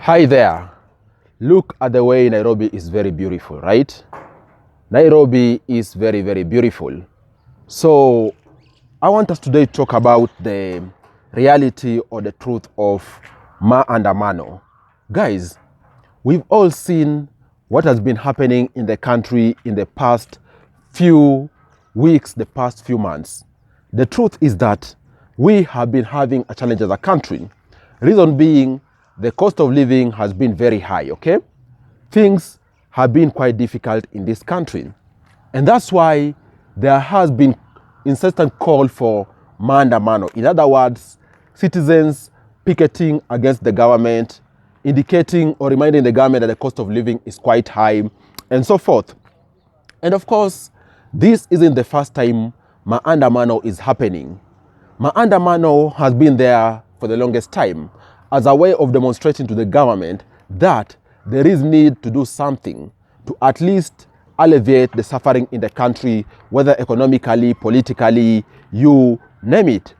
Hi there. Look at the way Nairobi is very beautiful, right? Nairobi is very, very beautiful. So I want us today to talk about the reality or the truth of Maandamano. Guys, we've all seen what has been happening in the country in the past few weeks, the past few months. The truth is that we have been having a challenge as a country. Reason being, the cost of living has been very high, okay? Things have been quite difficult in this country. And that's why there has been incessant call for Maandamano. In other words, citizens picketing against the government, indicating or reminding the government that the cost of living is quite high, and so forth. And of course, this isn't the first time Maandamano is happening. Maandamano has been there for the longest time as a way of demonstrating to the government that there is need to do something to at least alleviate the suffering in the country, whether economically, politically, you name it.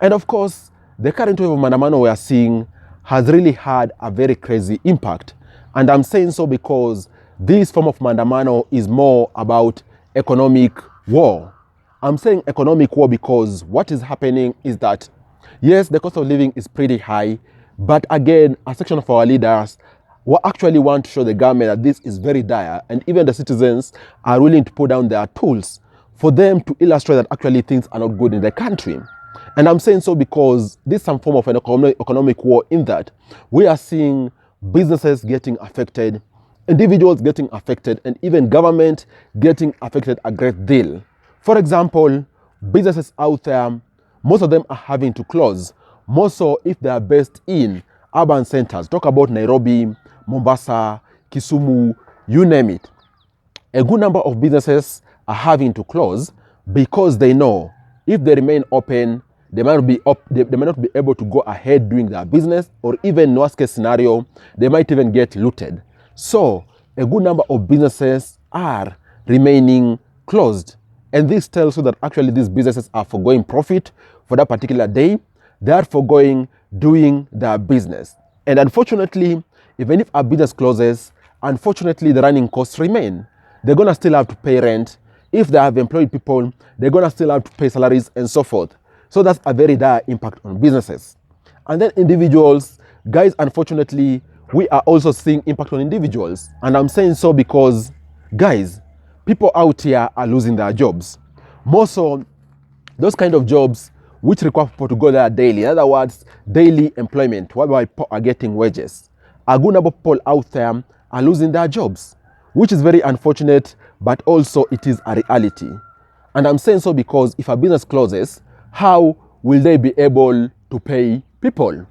And of course, the current wave of Maandamano we are seeing has really had a very crazy impact. And I'm saying so because this form of Maandamano is more about economic war. I'm saying economic war because what is happening is that, yes, the cost of living is pretty high, but again, a section of our leaders will actually want to show the government that this is very dire, and even the citizens are willing to put down their tools for them to illustrate that actually things are not good in the country. And I'm saying so because this is some form of an economic war in that we are seeing businesses getting affected, individuals getting affected, and even government getting affected a great deal. For example, businesses out there, most of them are having to close, more so if they are based in urban centers. Talk about Nairobi, Mombasa, Kisumu, you name it. A good number of businesses are having to close because they know if they remain open, they might not be able to go ahead doing their business, or even worst case scenario, they might even get looted. So a good number of businesses are remaining closed. And this tells you that actually these businesses are foregoing profit for that particular day. They are foregoing doing their business. And unfortunately, even if a business closes, unfortunately the running costs remain. They're going to still have to pay rent. If they have employed people, they're going to still have to pay salaries and so forth. So that's a very dire impact on businesses. And then individuals, guys, unfortunately, we are also seeing impact on individuals. And I'm saying so because, guys, people out here are losing their jobs. More so, those kind of jobs which require people to go there daily. In other words, daily employment, whereby people are getting wages. A good number of people out there are losing their jobs, which is very unfortunate, but also it is a reality. And I'm saying so because if a business closes, how will they be able to pay people?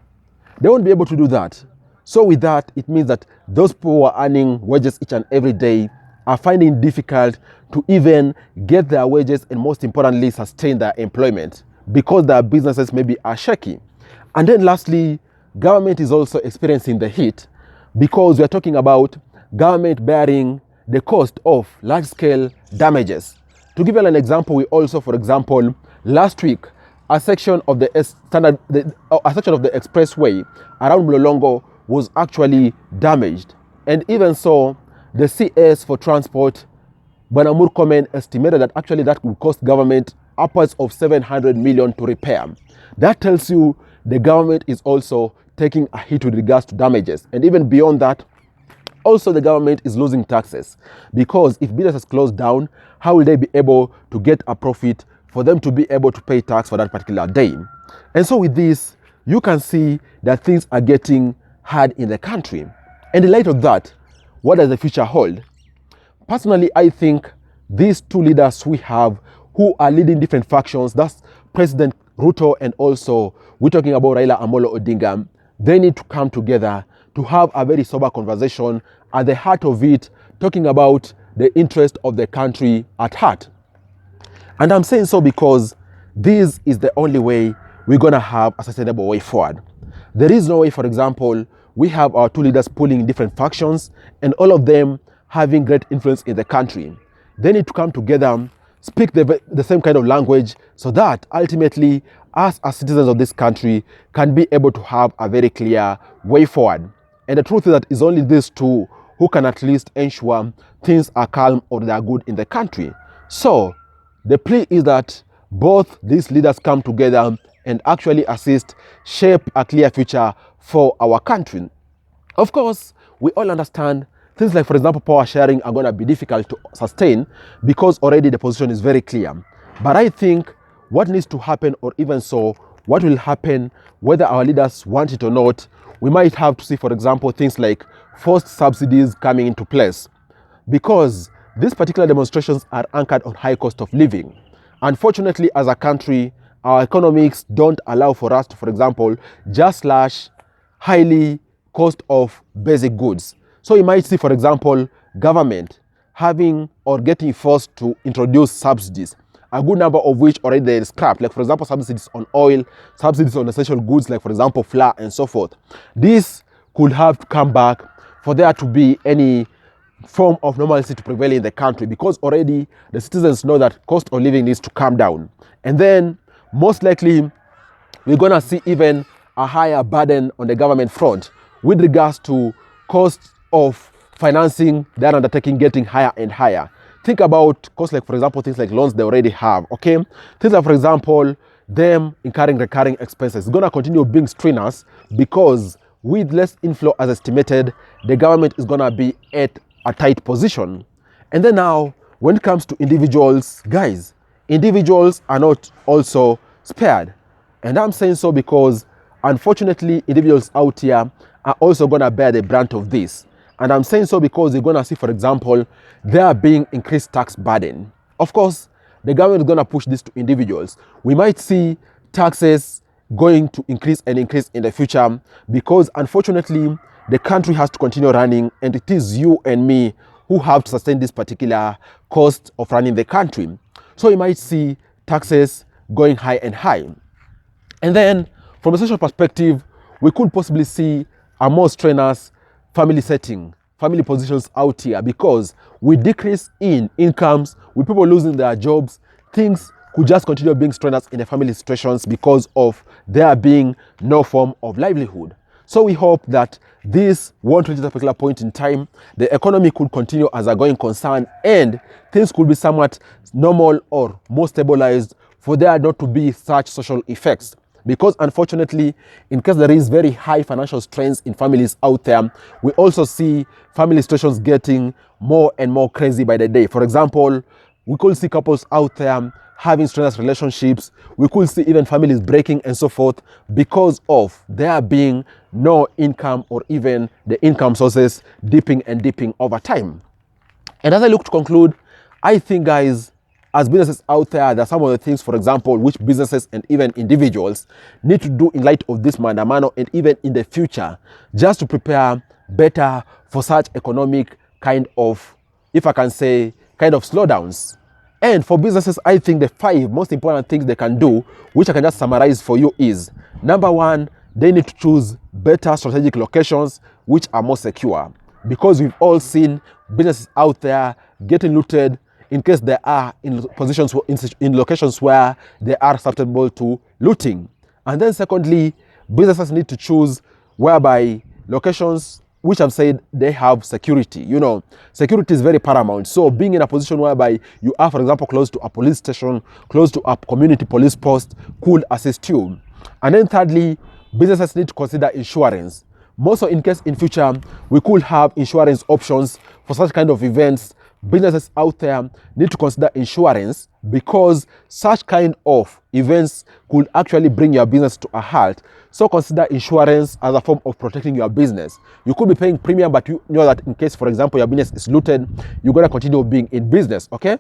They won't be able to do that. So with that, it means that those people who are earning wages each and every day are finding it difficult to even get their wages and, most importantly, sustain their employment because their businesses maybe are shaky. And then lastly, government is also experiencing the heat because we are talking about government bearing the cost of large-scale damages. To give you an example, we also, for example, last week, a section of the expressway around Mlolongo was actually damaged. And even so, the CS for transport, Bwana Murkomen, estimated that actually that would cost government upwards of 700 million to repair. That tells you the government is also taking a hit with regards to damages. And even beyond that, also the government is losing taxes because if businesses close down, how will they be able to get a profit for them to be able to pay tax for that particular day? And so with this, you can see that things are getting hard in the country. And in light of that, what does the future hold? Personally, I think these two leaders we have who are leading different factions, that's President Ruto and also we're talking about Raila Odinga, they need to come together to have a very sober conversation at the heart of it, talking about the interest of the country at heart. And I'm saying so because this is the only way we're going to have a sustainable way forward. There is no way, for example, we have our two leaders pulling different factions and all of them having great influence in the country. They need to come together, speak the same kind of language so that ultimately us as citizens of this country can be able to have a very clear way forward. And the truth is that it's only these two who can at least ensure things are calm or they are good in the country. So the plea is that both these leaders come together and actually assist shape a clear future for our country. Of course, we all understand things like, for example, power sharing are going to be difficult to sustain because already the position is very clear. But I think what needs to happen, or even so, what will happen, whether our leaders want it or not, we might have to see, for example, things like forced subsidies coming into place, because these particular demonstrations are anchored on high cost of living. Unfortunately, as a country, our economics don't allow for us to, for example, just slash highly cost of basic goods. So you might see, for example, government having or getting forced to introduce subsidies, a good number of which already they scrapped, like for example, subsidies on oil, subsidies on essential goods, like for example, flour and so forth. This could have to come back for there to be any form of normalcy to prevail in the country, because already the citizens know that cost of living needs to come down. And then most likely we're going to see even a higher burden on the government front with regards to cost of financing their undertaking getting higher and higher. Think about costs like, for example, things like loans they already have, okay? Things like, for example, them incurring recurring expenses. It's going to continue being strenuous because with less inflow as estimated, the government is going to be at a tight position. And then now, when it comes to individuals, guys, individuals are not also spared. And I'm saying so because, unfortunately, individuals out here are also going to bear the brunt of this. And I'm saying so because you're going to see, for example, there being increased tax burden. Of course, the government is going to push this to individuals. We might see taxes going to increase and increase in the future because, unfortunately, the country has to continue running, and it is you and me who have to sustain this particular cost of running the country. So you might see taxes going high and high. And then, from a social perspective, we could possibly see a more strenuous family setting, family positions out here, because with decrease in incomes, with people losing their jobs, things could just continue being strenuous in the family situations because of there being no form of livelihood. So we hope that this won't reach a particular point in time. The economy could continue as a going concern and things could be somewhat normal or more stabilized for there not to be such social effects. Because unfortunately, in case there is very high financial strains in families out there, we also see family situations getting more and more crazy by the day. For example, we could see couples out there having strenuous relationships. We could see even families breaking and so forth because of there being no income or even the income sources dipping and dipping over time. And as I look to conclude, I think, guys, as businesses out there are some of the things, for example, which businesses and even individuals need to do in light of this Maandamano and even in the future, just to prepare better for such economic kind of, if I can say, kind of slowdowns. And for businesses, I think the 5 most important things they can do, which I can just summarize for you, is number 1, they need to choose better strategic locations which are more secure, because we've all seen businesses out there getting looted in case they are in positions, in locations where they are susceptible to looting. And then secondly, businesses need to choose whereby locations which I've said they have security. You know, security is very paramount. So being in a position whereby you are, for example, close to a police station, close to a community police post could assist you. And then thirdly, businesses need to consider insurance. More so in case in future we could have insurance options for such kind of events. Businesses out there need to consider insurance because such kind of events could actually bring your business to a halt. So consider insurance as a form of protecting your business. You could be paying premium, but you know that in case, for example, your business is looted, you're going to continue being in business, okay?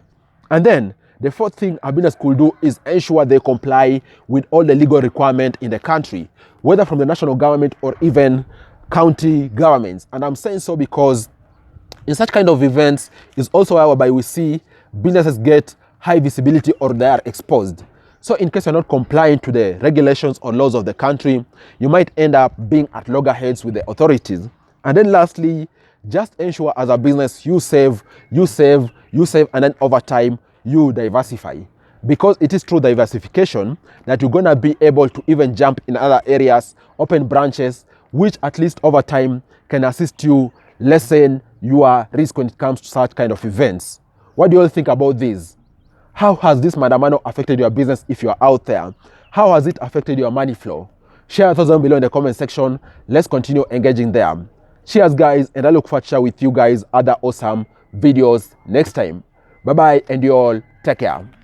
And then the fourth thing a business could do is ensure they comply with all the legal requirements in the country, whether from the national government or even county governments. And I'm saying so because in such kind of events is also whereby we see businesses get high visibility or they are exposed. So in case you're not compliant to the regulations or laws of the country, you might end up being at loggerheads with the authorities. And then lastly, just ensure as a business you save, and then over time you diversify. Because it is through diversification that you're going to be able to even jump in other areas, open branches, which at least over time can assist you lessen your risk when it comes to such kind of events. What do you all think about this? How has this Maandamano affected your business if you are out there? How has it affected your money flow? Share your thoughts down below in the comment section. Let's continue engaging there. Cheers, guys, and I look forward to share with you guys other awesome videos next time. Bye-bye, and you all take care.